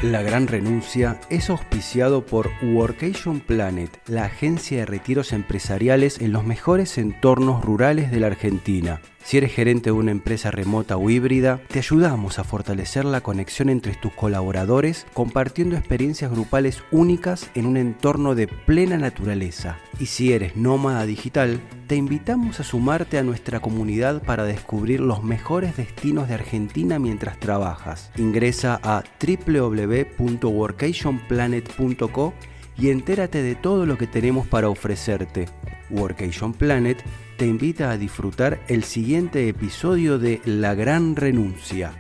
La Gran Renuncia es auspiciado por Workation Planet, la agencia de retiros empresariales en los mejores entornos rurales de la Argentina. Si eres gerente de una empresa remota o híbrida, te ayudamos a fortalecer la conexión entre tus colaboradores compartiendo experiencias grupales únicas en un entorno de plena naturaleza. Y si eres nómada digital, te invitamos a sumarte a nuestra comunidad para descubrir los mejores destinos de Argentina mientras trabajas. Ingresa a www.workationplanet.co y entérate de todo lo que tenemos para ofrecerte. Workation Planet te invita a disfrutar el siguiente episodio de La Gran Renuncia.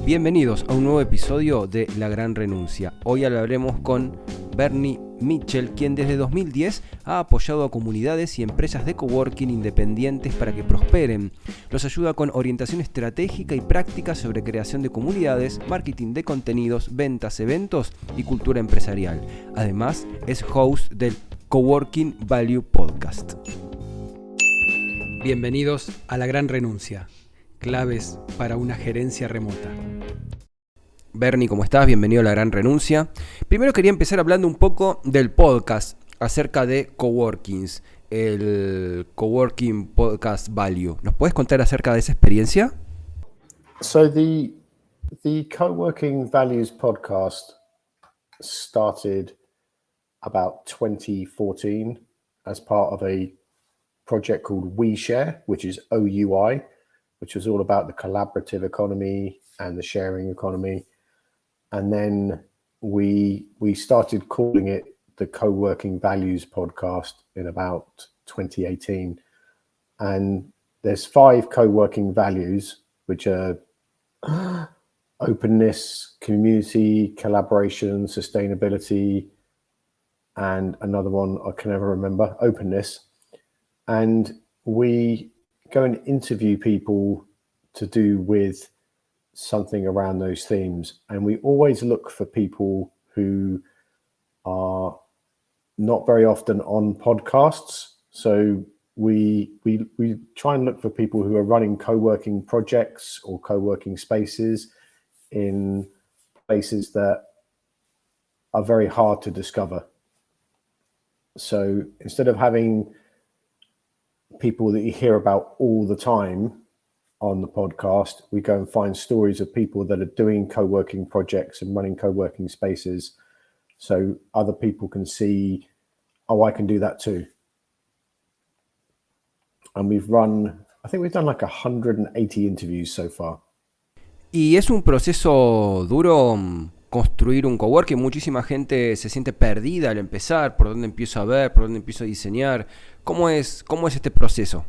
Bienvenidos a un nuevo episodio de La Gran Renuncia. Hoy hablaremos con Bernie Mitchell, quien desde 2010 ha apoyado a comunidades y empresas de coworking independientes para que prosperen. Los ayuda con orientación estratégica y práctica sobre creación de comunidades, marketing de contenidos, ventas, eventos y cultura empresarial. Además, es host del Coworking Value Podcast. Bienvenidos a La Gran Renuncia, claves para una gerencia remota. Bernie, ¿cómo estás? Bienvenido a La Gran Renuncia. Primero quería empezar hablando un poco del podcast acerca de coworkings, el Coworking Podcast Value. ¿Nos puedes contar acerca de esa experiencia? So the Coworking Values podcast started about 2014 as part of a project called WeShare, which is OUI, which was all about the collaborative economy and the sharing economy. And then we started calling it the Co-working Values podcast in about 2018. And there's 5 co-working values, which are openness, community, collaboration, sustainability, and another one I can never remember, openness. And we go and interview people to do with something around those themes. And we always look for people who are not very often on podcasts. So we try and look for people who are running co-working projects or co-working spaces in places that are very hard to discover. So instead of having people that you hear about all the time on the podcast, we go and find stories of people that are doing co-working projects and running co-working spaces, so other people can see, oh, I can do that too. And I think we've done like 180 interviews so far. Y es un proceso duro construir un coworking. Muchísima gente se siente perdida al empezar. ¿Por dónde empiezo a ver? ¿Por dónde empiezo a diseñar? ¿Cómo es este proceso?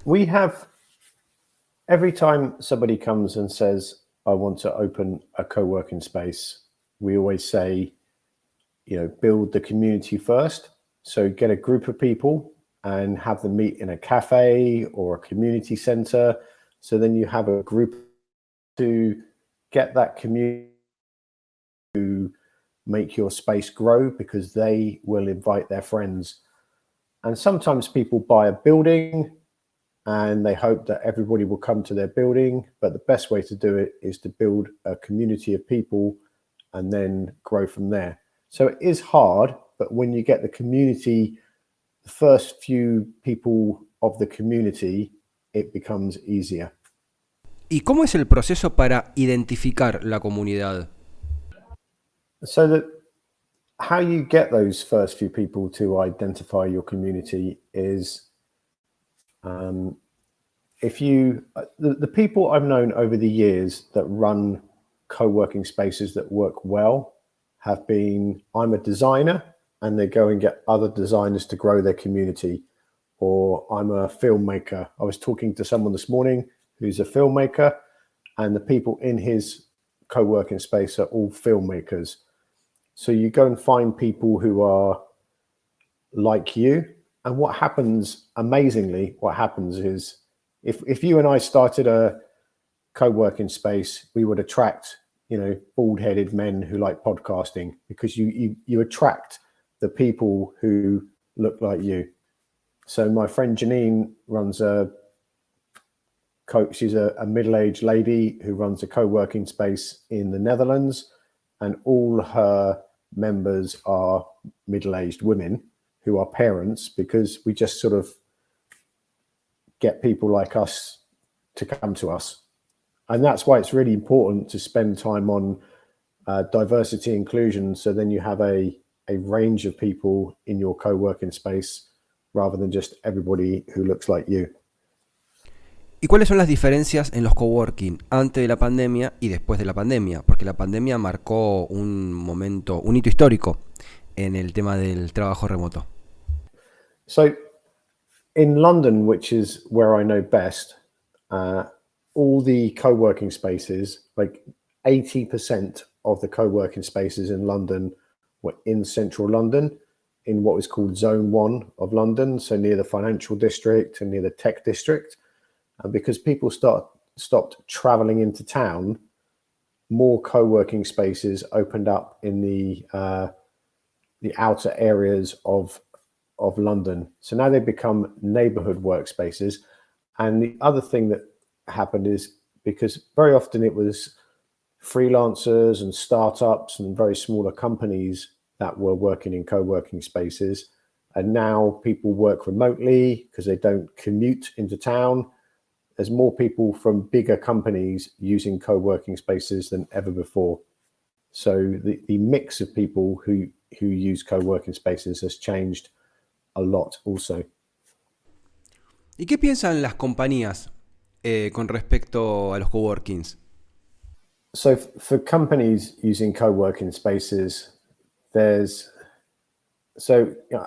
We have, every time somebody comes and says, I want to open a co-working space, we always say, build the community first. So get a group of people and have them meet in a cafe or a community center. So then you have a group to get that community to make your space grow, because they will invite their friends. And sometimes people buy a building and they hope that everybody will come to their building. But the best way to do it is to build a community of people and then grow from there. So it is hard, but when you get the community, the first few people of the community, it becomes easier. ¿Y cómo es el proceso para identificar la comunidad? So that how you get those first few people to identify your community is, the people I've known over the years that run co-working spaces that work well have been, I'm a designer, and they go and get other designers to grow their community. Or I'm a filmmaker. I was talking to someone this morning who's a filmmaker, and the people in his co-working space are all filmmakers. So you go and find people who are like you. And what happens is, if you and I started a co-working space, we would attract, bald-headed men who like podcasting, because you attract the people who look like you. So my friend Janine runs a she's a middle-aged lady who runs a co-working space in the Netherlands, and all her members are middle-aged women who are parents, because we just sort of get people like us to come to us. And that's why it's really important to spend time on diversity inclusion, so then you have a range of people in your co-working space rather than just everybody who looks like you. ¿Y cuáles son las diferencias en los coworking antes de la pandemia y después de la pandemia? Porque la pandemia marcó un momento, un hito histórico en el tema del trabajo remoto. So in London, which is where I know best, all the co-working spaces, like 80% of the co-working spaces in London were in central London, in what was called Zone 1 of London, so near the financial district and near the tech district. And because people stopped traveling into town, more co-working spaces opened up in the outer areas of London. So now they've become neighborhood workspaces. And the other thing that happened is, because very often it was freelancers and startups and very smaller companies that were working in co-working spaces, and now people work remotely because they don't commute into town. There's more people from bigger companies using co-working spaces than ever before. So the mix of people who use co-working spaces has changed a lot also. ¿Y qué piensan las compañías con respecto a los coworkings? So for companies using co-working spaces, I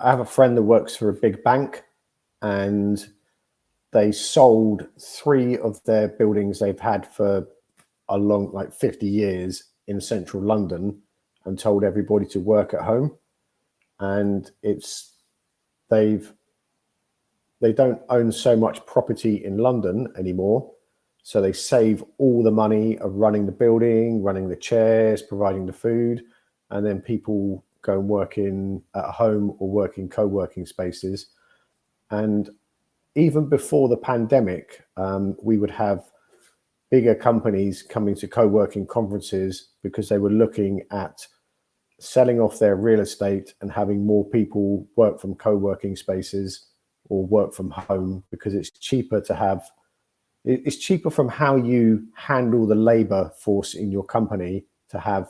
have a friend that works for a big bank, and they sold 3 of their buildings they've had for a long, like 50 years in central London, and told everybody to work at home. And they don't own so much property in London anymore. So they save all the money of running the building, running the chairs, providing the food, and then people go and work at home or work in co-working spaces. And even before the pandemic, we would have bigger companies coming to co-working conferences because they were looking at selling off their real estate and having more people work from co-working spaces or work from home, because it's cheaper from how you handle the labor force in your company to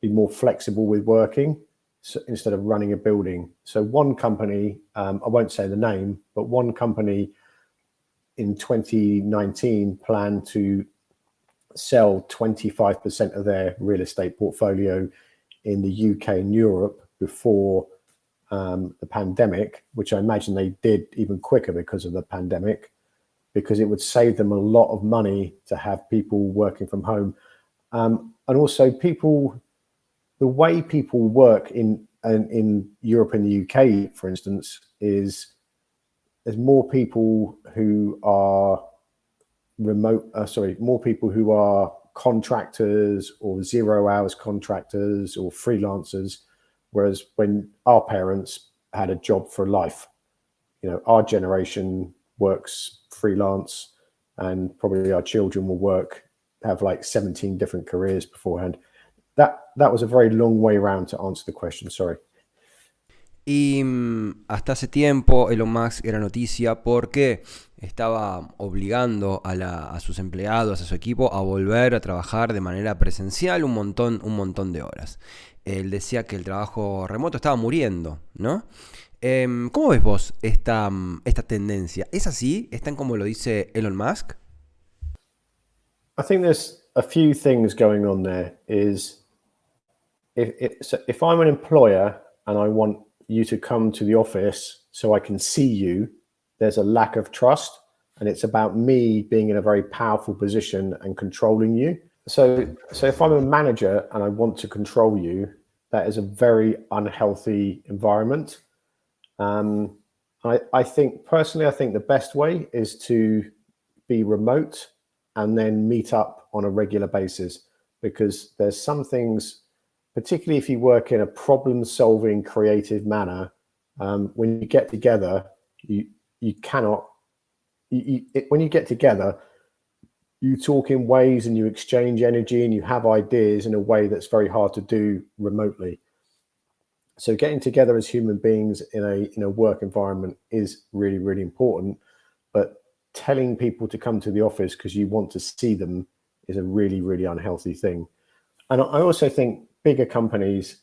be more flexible with working, so instead of running a building. So one company, I won't say the name, but one company in 2019 planned to sell 25% of their real estate portfolio in the UK and Europe before the pandemic, which I imagine they did even quicker because of the pandemic, because it would save them a lot of money to have people working from home. And also the way people work in Europe and the UK, for instance, is there's more people who are more people who are contractors or 0 hours contractors or freelancers. Whereas when our parents had a job for life, our generation works freelance, and probably our children will have like 17 different careers beforehand. That was a very long way around to answer the question, sorry. Y hasta hace tiempo Elon Musk era noticia porque estaba obligando a sus empleados, a su equipo, a volver a trabajar de manera presencial un montón de horas. Él decía que el trabajo remoto estaba muriendo, ¿no? ¿Cómo ves vos esta tendencia? ¿Es así? ¿Es tan como lo dice Elon Musk? I think there's a few things going on there. If I'm an employer and I want you to come to the office so I can see you, there's a lack of trust, and it's about me being in a very powerful position and controlling you. So if I'm a manager and I want to control you, that is a very unhealthy environment. I think the best way is to be remote and then meet up on a regular basis, because there's some things, particularly if you work in a problem-solving, creative manner, when you get together, when you get together, you talk in ways and you exchange energy and you have ideas in a way that's very hard to do remotely. So getting together as human beings in a work environment is really, really important. But telling people to come to the office because you want to see them is a really, really unhealthy thing. And I also think bigger companies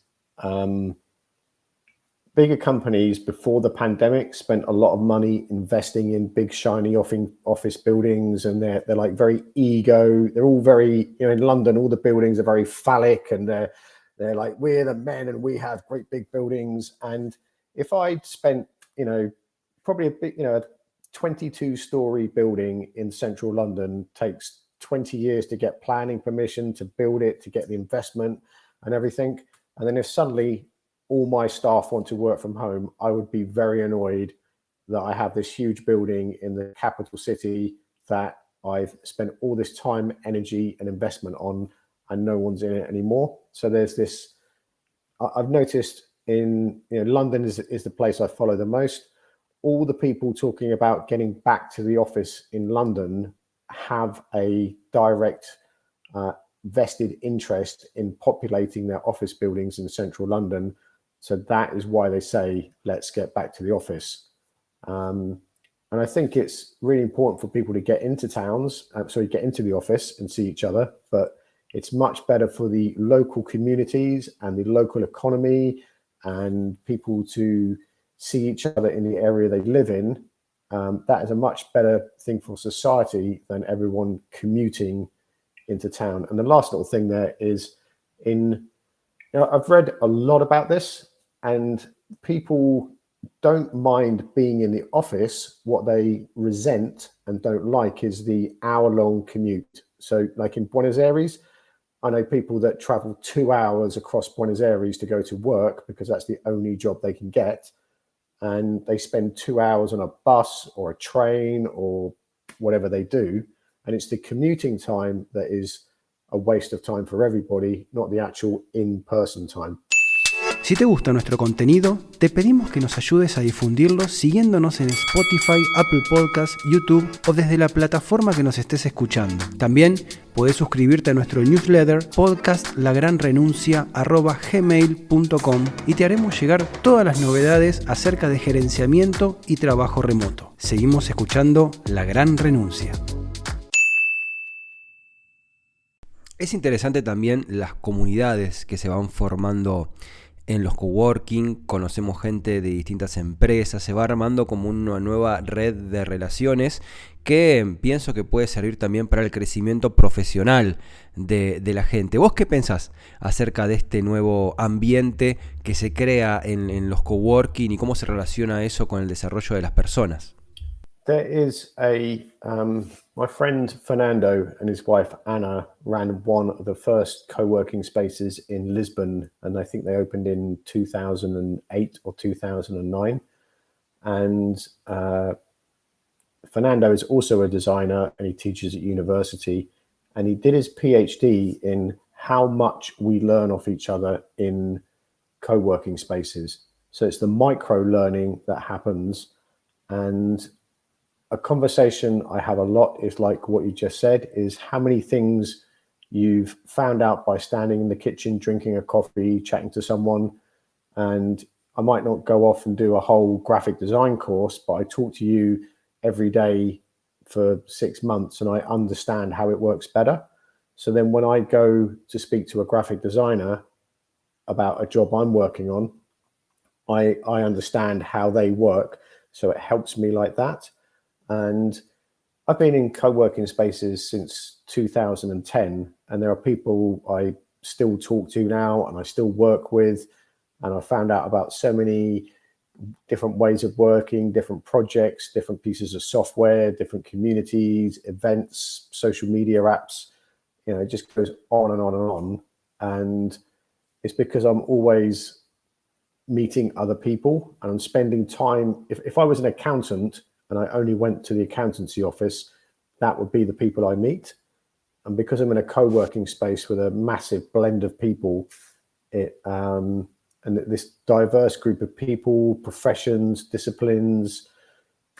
before the pandemic spent a lot of money investing in big shiny office buildings, and they're like very ego. They're all very, in London, all the buildings are very phallic, and they're like, we're the men and we have great big buildings. And if I'd spent, probably a 22-story building in central London takes 20 years to get planning permission, to build it, to get the investment and everything. And then if suddenly all my staff want to work from home, I would be very annoyed that I have this huge building in the capital city that I've spent all this time, energy and investment on, and no one's in it anymore. So there's this, I've noticed in, London is the place I follow the most. All the people talking about getting back to the office in London have a direct vested interest in populating their office buildings in central London. So that is why they say, let's get back to the office. And I think it's really important for people to get into get into the office and see each other. But it's much better for the local communities and the local economy and people to see each other in the area they live in. That is a much better thing for society than everyone commuting into town. And the last little thing there is I've read a lot about this, and people don't mind being in the office. What they resent and don't like is the hour-long commute. So like in Buenos Aires, I know people that travel 2 hours across Buenos Aires to go to work because that's the only job they can get. And they spend 2 hours on a bus or a train or whatever they do. And it's the commuting time that is a waste of time for everybody, not the actual in-person time. Si te gusta nuestro contenido, te pedimos que nos ayudes a difundirlo siguiéndonos en Spotify, Apple Podcasts, YouTube o desde la plataforma que nos estés escuchando. También podés suscribirte a nuestro newsletter podcastlagranrenuncia@gmail.com y te haremos llegar todas las novedades acerca de gerenciamiento y trabajo remoto. Seguimos escuchando La Gran Renuncia. Es interesante también las comunidades que se van formando en los coworking. Conocemos gente de distintas empresas, se va armando como una nueva red de relaciones que pienso que puede servir también para el crecimiento profesional de la gente. ¿Vos qué pensás acerca de este nuevo ambiente que se crea en los coworking y cómo se relaciona eso con el desarrollo de las personas? There is my friend Fernando and his wife Anna ran one of the first co-working spaces in Lisbon, and I think they opened in 2008 or 2009. And Fernando is also a designer, and he teaches at university, and he did his PhD in how much we learn off each other in co-working spaces. So it's the micro learning that happens. And a conversation I have a lot is like what you just said, is how many things you've found out by standing in the kitchen, drinking a coffee, chatting to someone. And I might not go off and do a whole graphic design course, but I talk to you every day for 6 months and I understand how it works better. So then when I go to speak to a graphic designer about a job I'm working on, I understand how they work. So it helps me like that. And I've been in co-working spaces since 2010, and there are people I still talk to now and I still work with, and I found out about so many different ways of working, different projects, different pieces of software, different communities, events, social media apps. It just goes on and on and on. And it's because I'm always meeting other people and I'm spending time. If I was an accountant and I only went to the accountancy office, that would be the people I meet. And because I'm in a co-working space with a massive blend of people, and this diverse group of people, professions, disciplines,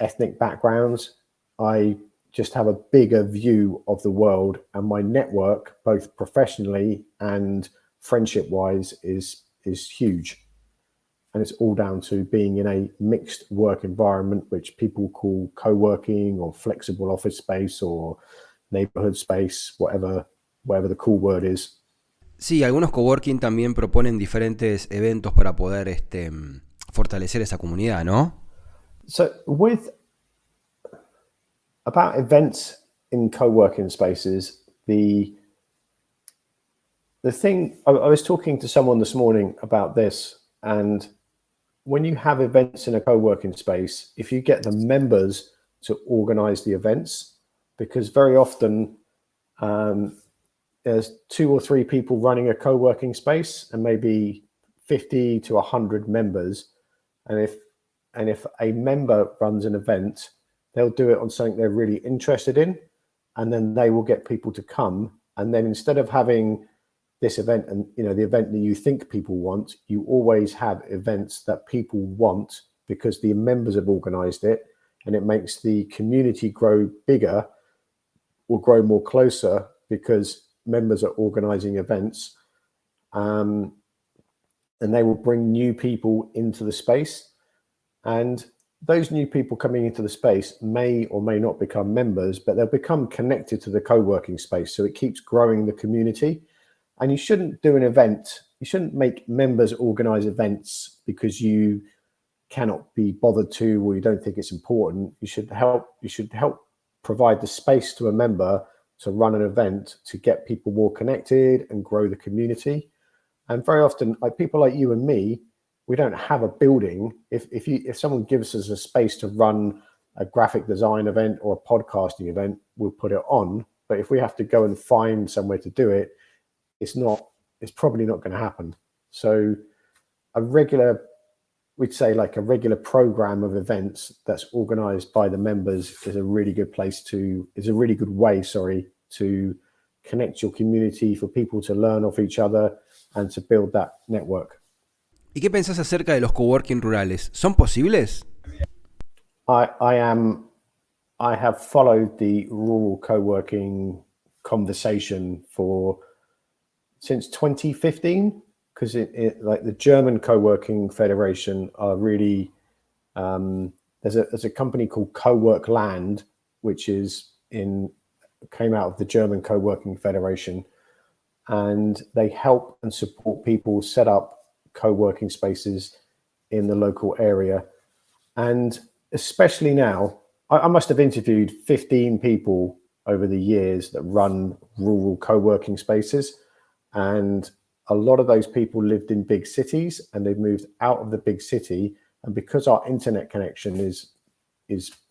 ethnic backgrounds, I just have a bigger view of the world, and my network, both professionally and friendship wise, is huge. And it's all down to being in a mixed work environment, which people call co-working or flexible office space or neighborhood space, whatever the cool word is. Sí, algunos coworking también proponen diferentes eventos para poder fortalecer esa comunidad, ¿no? So about events in co-working spaces, the thing, I was talking to someone this morning about this, and when you have events in a co-working space, if you get the members to organize the events, because very often there's 2 or 3 people running a co-working space and maybe 50 to 100 members. And if a member runs an event, they'll do it on something they're really interested in, and then they will get people to come. And then instead of having this event and the event that you think people want, you always have events that people want because the members have organized it, and it makes the community grow bigger or grow more closer because members are organizing events, and they will bring new people into the space, and those new people coming into the space may or may not become members, but they'll become connected to the co-working space, so it keeps growing the community. And you shouldn't do an event, you shouldn't make members organize events because you cannot be bothered to, or you don't think it's important. You should help provide the space to a member to run an event to get people more connected and grow the community. And very often, like people like you and me, we don't have a building. If someone gives us a space to run a graphic design event or a podcasting event, we'll put it on. But if we have to go and find somewhere to do it, it's probably not going to happen. So we'd say like a regular program of events that's organized by the members is a really good way to connect your community, for people to learn off each other and to build that network. ¿Y qué pensás acerca de los coworking rurales? ¿Son posibles? I have followed the rural co-working conversation since 2015, because it like the German co-working federation are really there's a company called Coworkland, which came out of the German co-working federation, and they help and support people set up co-working spaces in the local area. And especially now, I must have interviewed 15 people over the years that run rural co-working spaces, and a lot of those people lived in big cities, and they've moved out of the big city. And because our internet connection is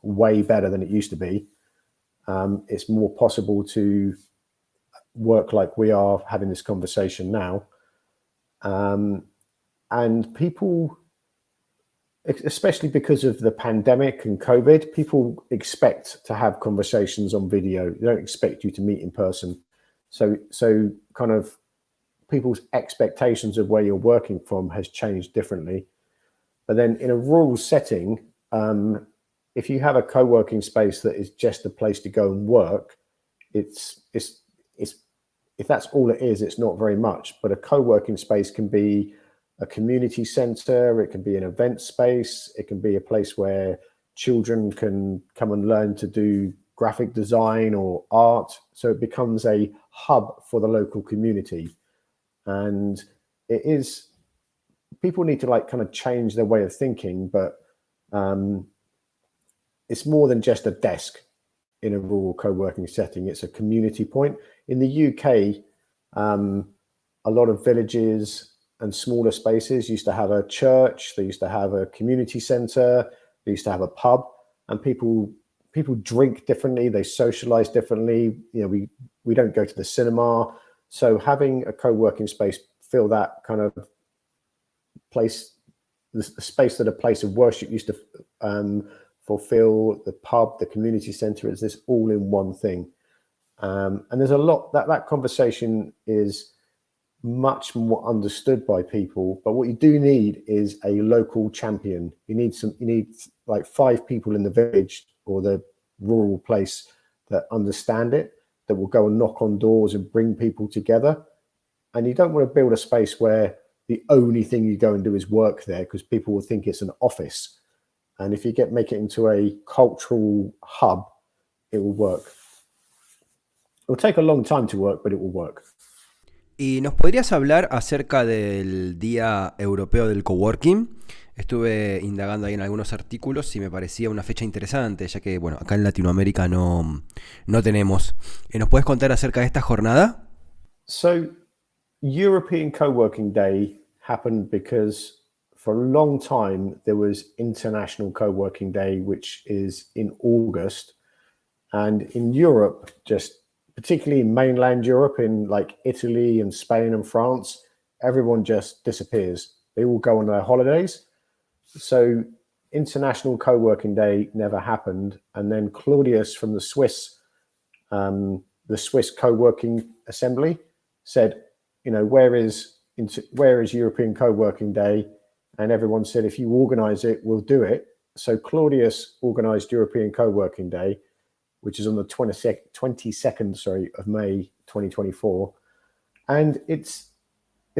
way better than it used to be, it's more possible to work like we are having this conversation now. And people, especially because of the pandemic and COVID, people expect to have conversations on video. They don't expect you to meet in person. So kind of people's expectations of where you're working from has changed differently. But then in a rural setting, if you have a co-working space that is just a place to go and work, it's if that's all it is, it's not very much. But a co-working space can be a community center, it can be an event space, it can be a place where children can come and learn to do graphic design or art. So it becomes a hub for the local community. And people need to like kind of change their way of thinking, but it's more than just a desk in a rural co-working setting. It's a community point. In the UK, a lot of villages and smaller spaces used to have a church, they used to have a community center, they used to have a pub, and people drink differently, they socialize differently. We don't go to the cinema. So having a co-working space fill that kind of place, the space that a place of worship used to fulfill, the pub, the community center, is this all in one thing. And there's a lot that conversation is much more understood by people. But what you do need is a local champion. You need like 5 people in the village or the rural place that understand it, that will go and knock on doors and bring people together. And you don't want to build a space where the only thing you go and do is work there, because people will think it's an office. And if you make it into a cultural hub, it will work. It will take a long time to work, but it will work. ¿Y nos podrías hablar acerca del Día Europeo del Coworking? Estuve indagando ahí en algunos artículos y me parecía una fecha interesante, ya que, bueno, acá en Latinoamérica no tenemos. ¿Nos puedes contar acerca de esta jornada? So, European Coworking Day happened because for a long time there was International Coworking Day, which is in August. And in Europe, just particularly in mainland Europe, in like Italy and Spain and France, everyone just disappears. They all go on their holidays. So International Co-working Day never happened. And then Claudius from the Swiss Co-working Assembly said, where is European Co-working Day? And everyone said, if you organize it, we'll do it. So Claudius organized European Co-working Day, which is on the 22nd of May 2024. And it's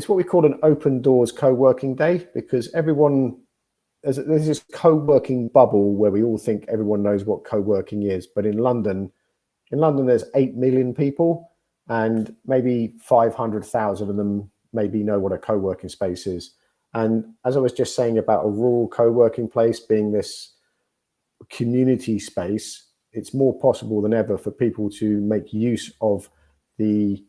what we call an open doors co-working day, because there's this co-working bubble where we all think everyone knows what co-working is. But in London there's 8 million people, and maybe 500,000 of them maybe know what a co-working space is. And as I was just saying about a rural co-working place being this community space, it's more possible than ever for people to make use of the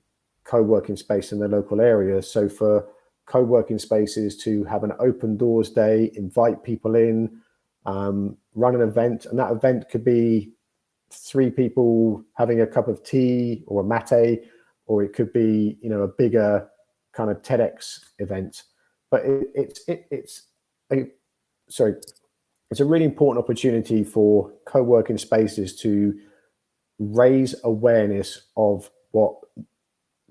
co-working space in their local area. So for co-working spaces to have an open doors day, invite people in, run an event, and that event could be 3 people having a cup of tea or a mate, or it could be, a bigger kind of TEDx event. But it's a really important opportunity for co-working spaces to raise awareness of what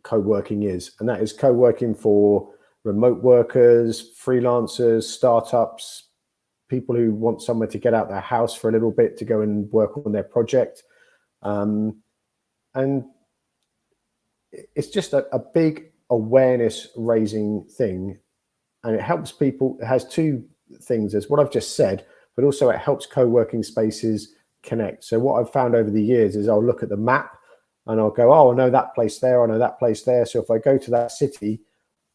co-working is. And that is co-working for remote workers, freelancers, startups, people who want somewhere to get out their house for a little bit to go and work on their project. And it's just a big awareness raising thing. And it helps people. It has 2 things. There's what I've just said, but also it helps co-working spaces connect. So what I've found over the years is I'll look at the map and I'll go, oh, I know that place there, I know that place there. So if I go to that city,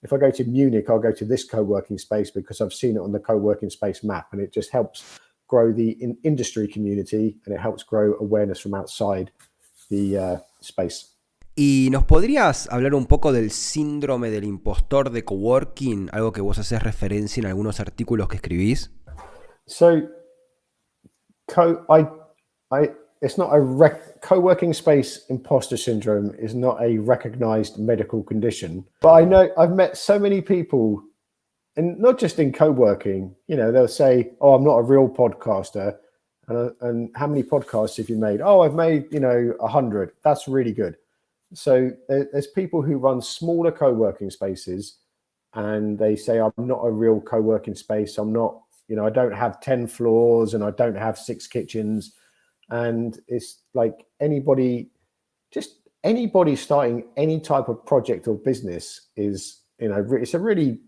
if I go to Munich, I'll go to this co-working space because I've seen it on the co-working space map. And it just helps grow the industry community, and it helps grow awareness from outside the space. ¿Y nos podrías hablar un poco del síndrome del impostor de coworking? Algo que vos haces referencia en algunos artículos que escribís. So, it's not co-working space imposter syndrome is not a recognized medical condition. But I know I've met so many people, and not just in co-working, they'll say, oh, I'm not a real podcaster. And how many podcasts have you made? Oh, I've made, 100. That's really good. So there's people who run smaller co-working spaces and they say, I'm not a real co-working space. I'm not, I don't have 10 floors and I don't have 6 kitchens. And it's like anybody starting any type of project or business is, it's a really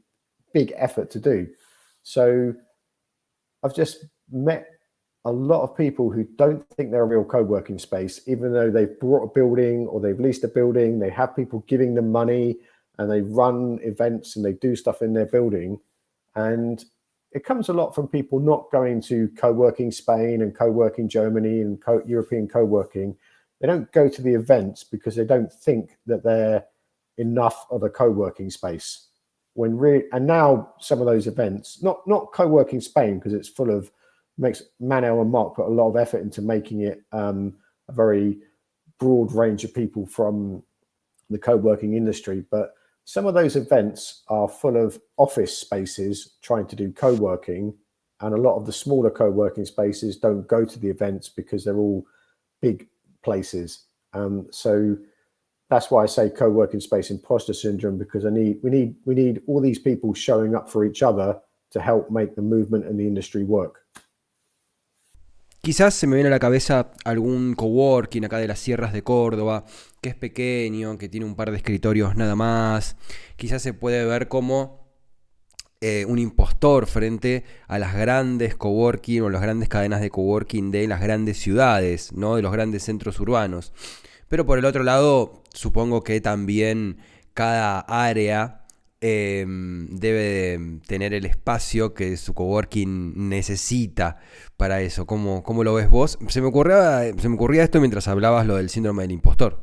big effort to do. So I've just met a lot of people who don't think they're a real co-working space, even though they've bought a building or they've leased a building, they have people giving them money and they run events and they do stuff in their building. And it comes a lot from people not going to co-working Spain and co-working Germany and European co-working. They don't go to the events because they don't think that they're enough of a co-working space. And now some of those events, not co-working Spain, because it's full of, makes Manel and Mark put a lot of effort into making it a very broad range of people from the co-working industry. But some of those events are full of office spaces trying to do co-working, and a lot of the smaller co-working spaces don't go to the events because they're all big places. So that's why I say co-working space imposter syndrome, because we need all these people showing up for each other to help make the movement and the industry work. Quizás se me viene a la cabeza algún coworking acá de las sierras de Córdoba, que es pequeño, que tiene un par de escritorios nada más. Quizás se puede ver como un impostor frente a las grandes coworking o las grandes cadenas de coworking de las grandes ciudades, ¿no? De los grandes centros urbanos. Pero por el otro lado, supongo que también cada área debe tener el espacio que su coworking necesita para eso. ¿Cómo lo ves vos? Se me ocurría esto mientras hablabas lo del síndrome del impostor.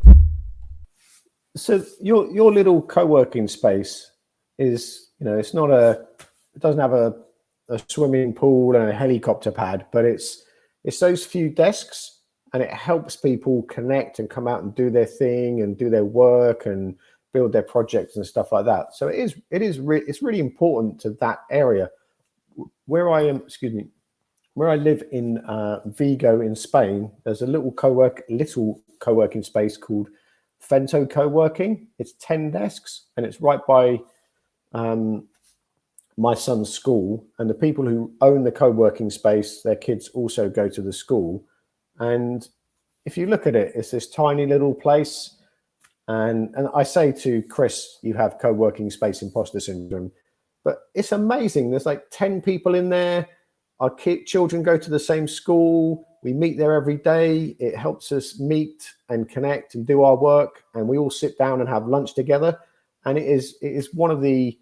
So your little co-working space is, it's not it doesn't have a swimming pool and a helicopter pad, but it's those few desks, and it helps people connect and come out and do their thing and do their work and build their projects and stuff like that. So it's really important to that area. Where I am, where I live in Vigo in Spain, there's a little co-working space called Fento Co-working. It's 10 desks, and it's right by my son's school. And the people who own the co-working space, their kids also go to the school. And if you look at it, it's this tiny little place. And I say to Chris, you have co-working space imposter syndrome, but it's amazing. There's like 10 people in there. Our children go to the same school. We meet there every day. It helps us meet and connect and do our work. And we all sit down and have lunch together. And it is one of the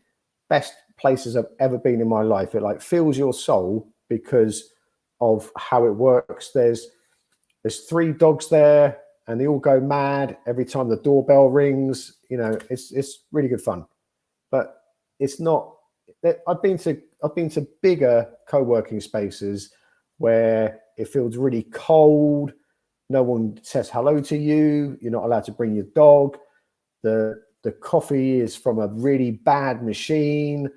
best places I've ever been in my life. It like fills your soul because of how it works. There's 3 dogs there, and they all go mad every time the doorbell rings. It's really good fun. But it's not. I've been to bigger co-working spaces where it feels really cold. No one says hello to you. You're not allowed to bring your dog. The coffee is from a really bad machine,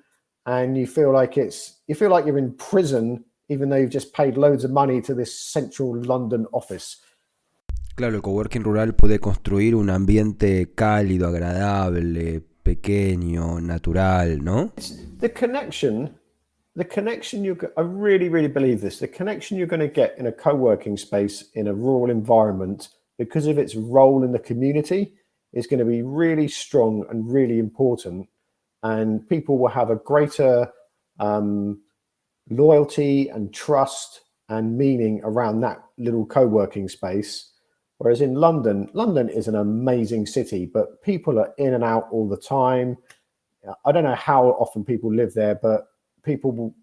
and you feel like you're in prison, even though you've just paid loads of money to this central London office. Claro, el coworking rural puede construir un ambiente cálido, agradable, pequeño, natural, ¿no? The connection I really, really believe this. The connection you're going to get in a co-working space in a rural environment, because of its role in the community, is going to be really strong and really important. And people will have a greater loyalty and trust and meaning around that little co-working space. Whereas in London is an amazing city, but people are in and out all the time. I don't know how often people live there, but people,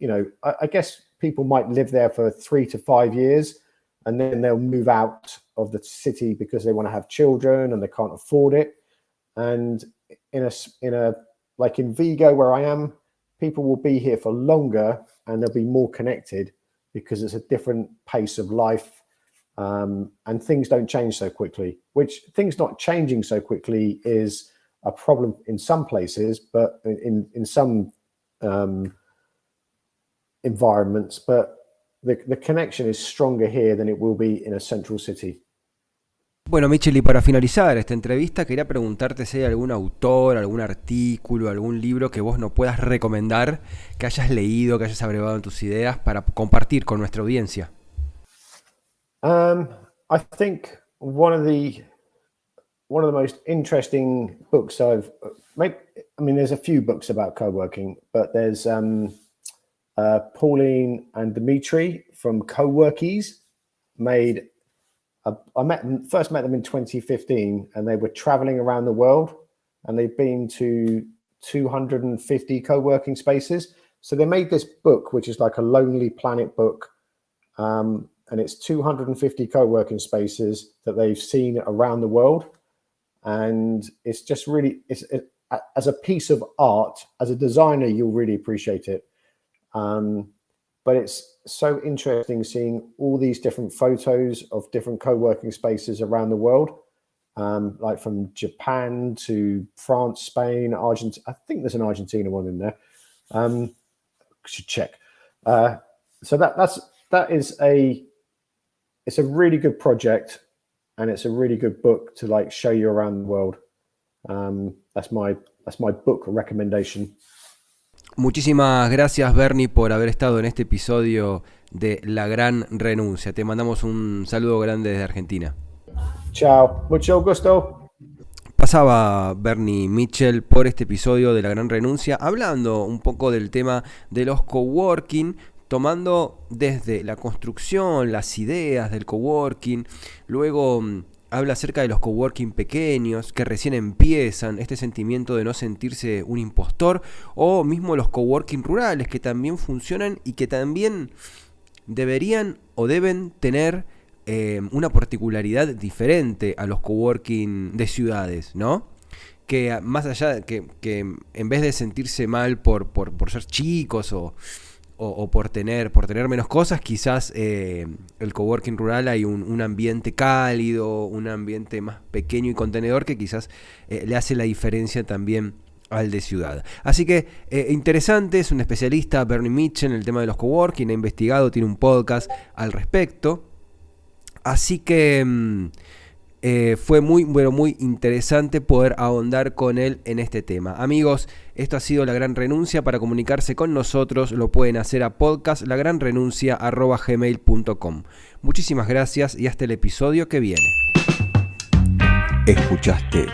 I guess people might live there for 3 to 5 years, and then they'll move out of the city because they want to have children and they can't afford it. And in a like in Vigo, where I am, people will be here for longer and they'll be more connected because it's a different pace of life. And things don't change so quickly, which things not changing so quickly is a problem in some places, but in some environments, but the connection is stronger here than it will be in a central city. Bueno, Michel, y para finalizar esta entrevista, quería preguntarte si hay algún autor, algún artículo, algún libro que vos nos puedas recomendar, que hayas leído, que hayas abrevado en tus ideas para compartir con nuestra audiencia. I think one of the most interesting books I've made. I mean, there's a few books about co-working, but there's Pauline and Dimitri from Coworkies made. I first met them in 2015, and they were traveling around the world, and they've been to 250 co-working spaces. So they made this book, which is like a Lonely Planet book, and it's 250 co-working spaces that they've seen around the world. And it's just really, as a piece of art, as a designer, you'll really appreciate it. But it's so interesting seeing all these different photos of different co-working spaces around the world, like from Japan to France, Spain, Argentina. I think there's an Argentina one in there. Should check. So it's a really good project, and it's a really good book to like show you around the world. That's my book recommendation. Muchísimas gracias, Bernie, por haber estado en este episodio de La Gran Renuncia. Te mandamos un saludo grande desde Argentina. Chao, mucho gusto. Pasaba Bernie Mitchell por este episodio de La Gran Renuncia, hablando un poco del tema de los coworking, tomando desde la construcción, las ideas del coworking, luego habla acerca de los coworking pequeños que recién empiezan, este sentimiento de no sentirse un impostor, o mismo los coworking rurales que también funcionan y que también deberían o deben tener una particularidad diferente a los coworking de ciudades, ¿no? Que más allá, que en vez de sentirse mal por ser chicos o por tener menos cosas, quizás el coworking rural hay un ambiente cálido, un ambiente más pequeño y contenedor que quizás le hace la diferencia también al de ciudad. Así que interesante, es un especialista, Bernie Mitchell, en el tema de los coworking, ha investigado, tiene un podcast al respecto. Así que fue muy interesante poder ahondar con él en este tema. Amigos, esto ha sido La Gran Renuncia. Para comunicarse con nosotros lo pueden hacer a podcastlagranrenuncia@gmail.com. Muchísimas gracias y hasta el episodio que viene. Escuchaste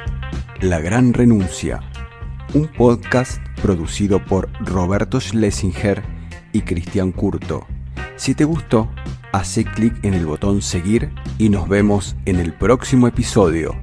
La Gran Renuncia, un podcast producido por Roberto Schlesinger y Cristian Curto. Si te gustó, hace clic en el botón seguir y nos vemos en el próximo episodio.